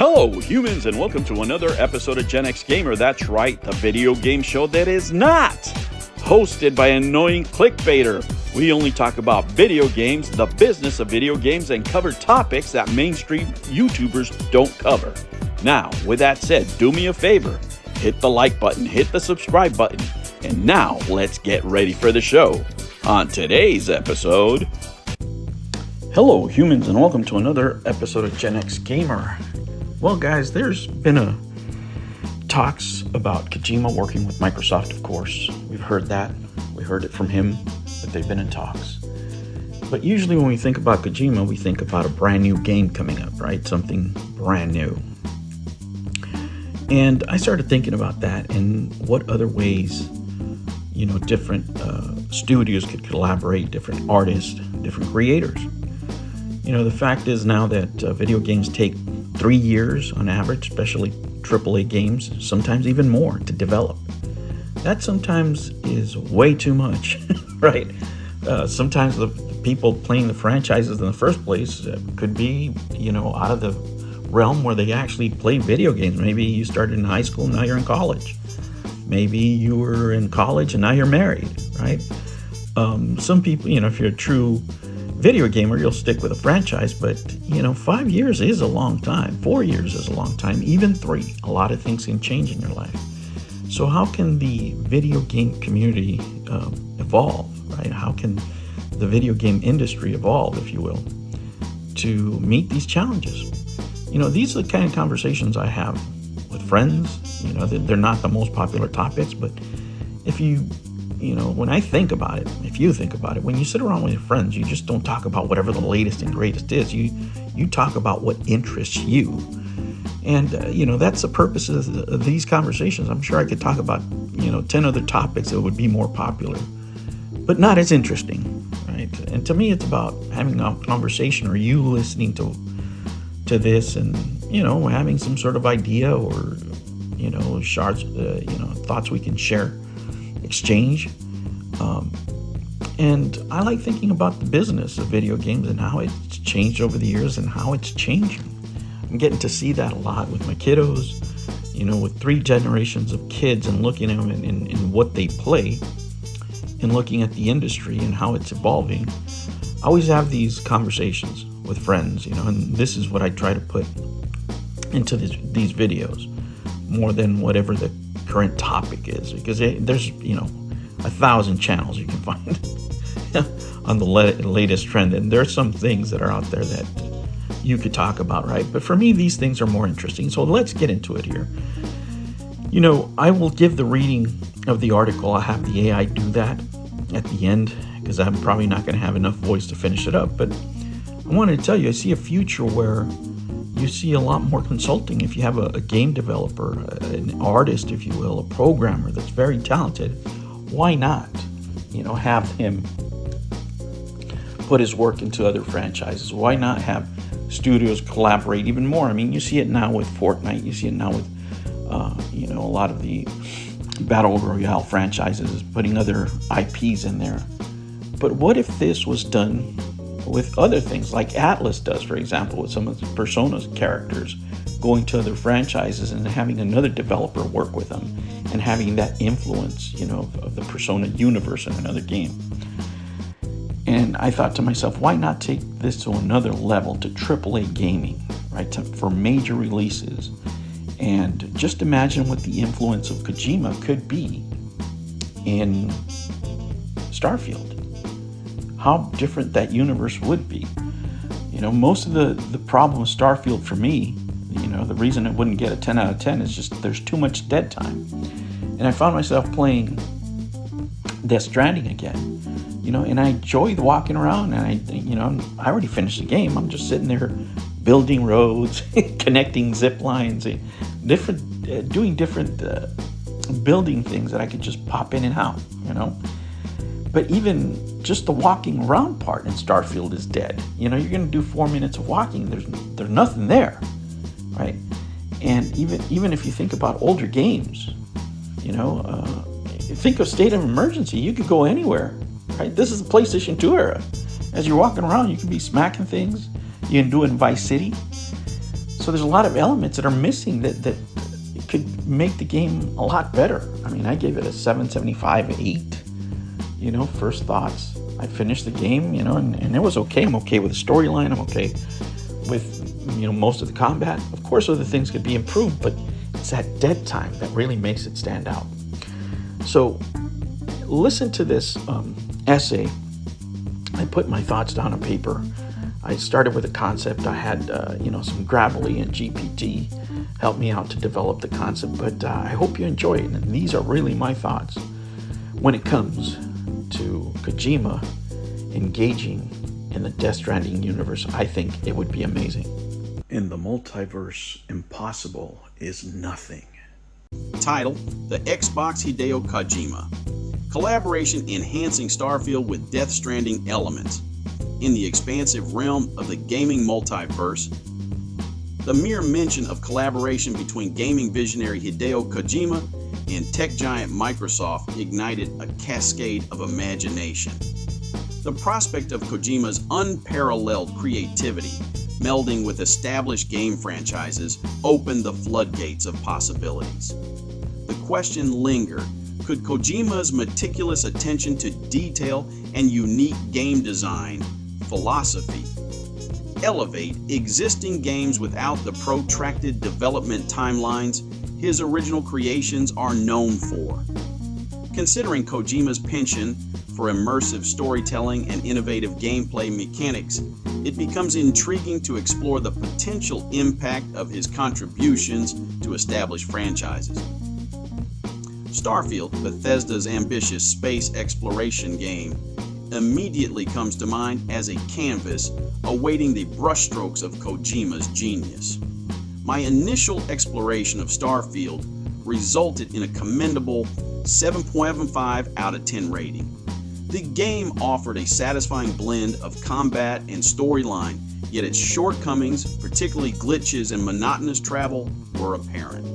Hello, humans, and welcome to another episode of Gen X Gamer. That's right, the video game show that is not hosted by an annoying clickbaiter. We only talk about video games, the business of video games, and cover topics that mainstream YouTubers don't cover. Now, with that said, do me a favor. Hit the like button, hit the subscribe button, and now let's get ready for the show. On today's episode... Hello, humans, and welcome to another episode of Gen X Gamer. Well, guys, there's been talks about Kojima working with Microsoft, of course. We've heard that. We heard it from him, that they've been in talks. But usually when we think about Kojima, we think about a brand new game coming up, right? Something brand new. And I started thinking about that and what other ways, different studios could collaborate, different artists, different creators. The fact is now that video games take 3 years on average, especially AAA games, sometimes even more to develop. That sometimes is way too much, right? Sometimes the people playing the franchises in the first place could be, out of the realm where they actually play video games. Maybe you started in high school, now you're in college. Maybe you were in college and now you're married, right? Some people, if you're a true video gamer, you'll stick with a franchise, but 5 years is a long time. 4 years is a long time, even 3. A lot of things can change in your life. So how can the video game community evolve, right? How can the video game industry evolve, if you will, to meet these challenges? These are the kind of conversations I have with friends. They're not the most popular topics, but if you when I think about it, if you think about it, when you sit around with your friends, you just don't talk about whatever the latest and greatest is. You talk about what interests you. And, that's the purpose of these conversations. I'm sure I could talk about, 10 other topics that would be more popular, but not as interesting, right? And to me, it's about having a conversation or you listening to this and, having some sort of idea or, shards, thoughts we can share. Exchange. And I like thinking about the business of video games and how it's changed over the years and how it's changing. I'm getting to see that a lot with my kiddos, with 3 generations of kids and looking at them and what they play and looking at the industry and how it's evolving. I always have these conversations with friends, and this is what I try to put into these videos more than whatever the current topic is, because there's 1,000 channels you can find on the latest trend, and there's some things that are out there that you could talk about, right? But for me, these things are more interesting, so let's get into it here. I will give the reading of the article. I'll have the AI do that at the end because I'm probably not going to have enough voice to finish it up, but I wanted to tell you, I see a future where you see a lot more consulting. If you have a game developer, an artist, if you will, a programmer that's very talented, why not, have him put his work into other franchises? Why not have studios collaborate even more? I mean, you see it now with Fortnite. You see it now with, a lot of the Battle Royale franchises putting other IPs in there. But what if this was done with other things like Atlas does, for example, with some of the Persona's characters going to other franchises and having another developer work with them and having that influence, of the Persona universe in another game. And I thought to myself, why not take this to another level, to AAA gaming, right, for major releases? And just imagine what the influence of Kojima could be in Starfield. How different that universe would be. Most of the problem with Starfield for me, the reason it wouldn't get a 10 out of 10 is just there's too much dead time. And I found myself playing Death Stranding again, and I enjoyed walking around, and I already finished the game. I'm just sitting there building roads, connecting zip lines, doing different building things that I could just pop in and out, But even just the walking around part in Starfield is dead. You're going to do 4 minutes of walking. There's nothing there, right? And even if you think about older games, think of State of Emergency. You could go anywhere, right? This is the PlayStation 2 era. As you're walking around, you can be smacking things. You can do it in Vice City. So there's a lot of elements that are missing that could make the game a lot better. I mean, I gave it a 7.75, 8. You know, first thoughts. I finished the game, you know, and it was okay. I'm okay with the storyline. I'm okay with, you know, most of the combat. Of course, other things could be improved, but it's that dead time that really makes it stand out. So listen to this essay. I put my thoughts down on paper. I started with a concept. I had, you know, some Gravely and GPT help me out to develop the concept, but I hope you enjoy it. And these are really my thoughts when it comes to Kojima engaging in the Death Stranding universe. I think it would be amazing. In the multiverse, impossible is nothing. Title: The Xbox Hideo Kojima. Collaboration enhancing Starfield with Death Stranding elements. In the expansive realm of the gaming multiverse, the mere mention of collaboration between gaming visionary Hideo Kojima and tech giant Microsoft ignited a cascade of imagination. The prospect of Kojima's unparalleled creativity melding with established game franchises opened the floodgates of possibilities. The question lingered: could Kojima's meticulous attention to detail and unique game design philosophy elevate existing games without the protracted development timelines his original creations are known for? Considering Kojima's penchant for immersive storytelling and innovative gameplay mechanics, it becomes intriguing to explore the potential impact of his contributions to established franchises. Starfield, Bethesda's ambitious space exploration game, immediately comes to mind as a canvas awaiting the brushstrokes of Kojima's genius. My initial exploration of Starfield resulted in a commendable 7.75 out of 10 rating. The game offered a satisfying blend of combat and storyline, yet its shortcomings, particularly glitches and monotonous travel, were apparent.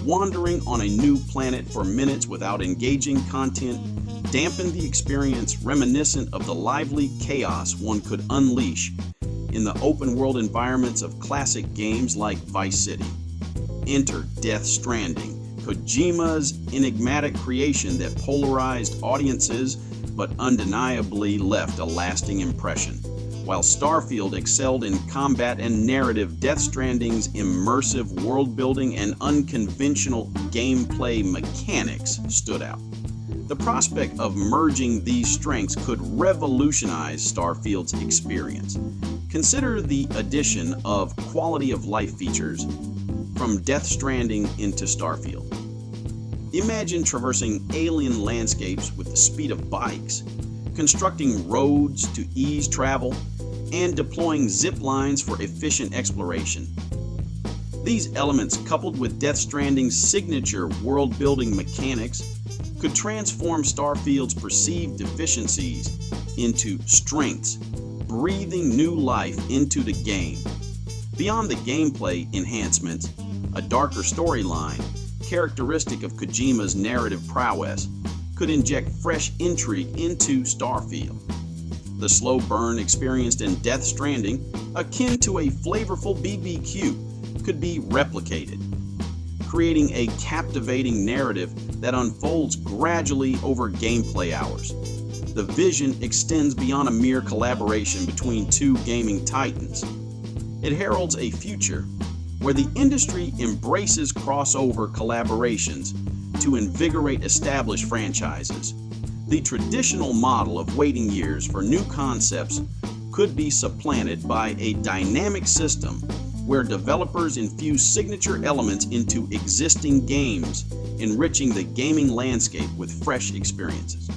Wandering on a new planet for minutes without engaging content dampened the experience, reminiscent of the lively chaos one could unleash in the open-world environments of classic games like Vice City. Enter Death Stranding, Kojima's enigmatic creation that polarized audiences but undeniably left a lasting impression. While Starfield excelled in combat and narrative, Death Stranding's immersive world-building and unconventional gameplay mechanics stood out. The prospect of merging these strengths could revolutionize Starfield's experience. Consider the addition of quality of life features from Death Stranding into Starfield. Imagine traversing alien landscapes with the speed of bikes, constructing roads to ease travel, and deploying zip lines for efficient exploration. These elements, coupled with Death Stranding's signature world-building mechanics, could transform Starfield's perceived deficiencies into strengths, breathing new life into the game. Beyond the gameplay enhancements, a darker storyline, characteristic of Kojima's narrative prowess, could inject fresh intrigue into Starfield. The slow burn experienced in Death Stranding, akin to a flavorful BBQ, could be replicated, creating a captivating narrative that unfolds gradually over gameplay hours. The vision extends beyond a mere collaboration between two gaming titans. It heralds a future where the industry embraces crossover collaborations to invigorate established franchises. The traditional model of waiting years for new concepts could be supplanted by a dynamic system where developers infuse signature elements into existing games, enriching the gaming landscape with fresh experiences.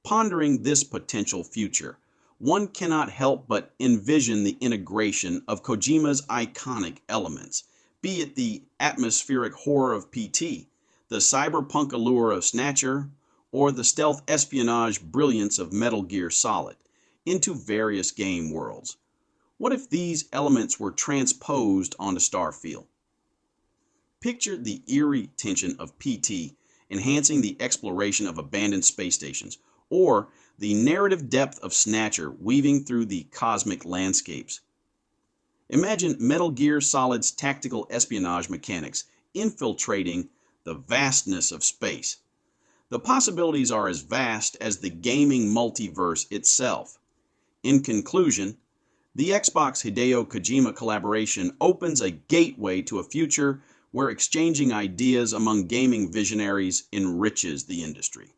Pondering this potential future, one cannot help but envision the integration of Kojima's iconic elements, be it the atmospheric horror of PT, the cyberpunk allure of Snatcher, or the stealth espionage brilliance of Metal Gear Solid, into various game worlds. What if these elements were transposed onto Starfield? Picture the eerie tension of PT enhancing the exploration of abandoned space stations, or the narrative depth of Snatcher weaving through the cosmic landscapes. Imagine Metal Gear Solid's tactical espionage mechanics infiltrating the vastness of space. The possibilities are as vast as the gaming multiverse itself. In conclusion, the Xbox Hideo Kojima collaboration opens a gateway to a future where exchanging ideas among gaming visionaries enriches the industry.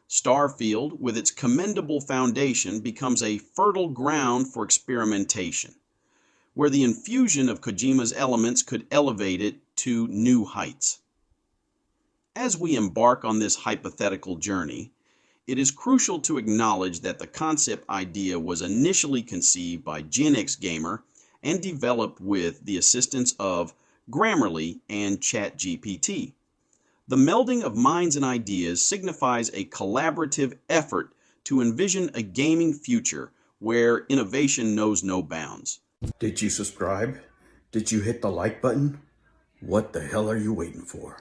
Starfield, with its commendable foundation, becomes a fertile ground for experimentation, where the infusion of Kojima's elements could elevate it to new heights. As we embark on this hypothetical journey, it is crucial to acknowledge that the concept idea was initially conceived by Gen X Gamer and developed with the assistance of Grammarly and ChatGPT. The melding of minds and ideas signifies a collaborative effort to envision a gaming future where innovation knows no bounds. Did you subscribe? Did you hit the like button? What the hell are you waiting for?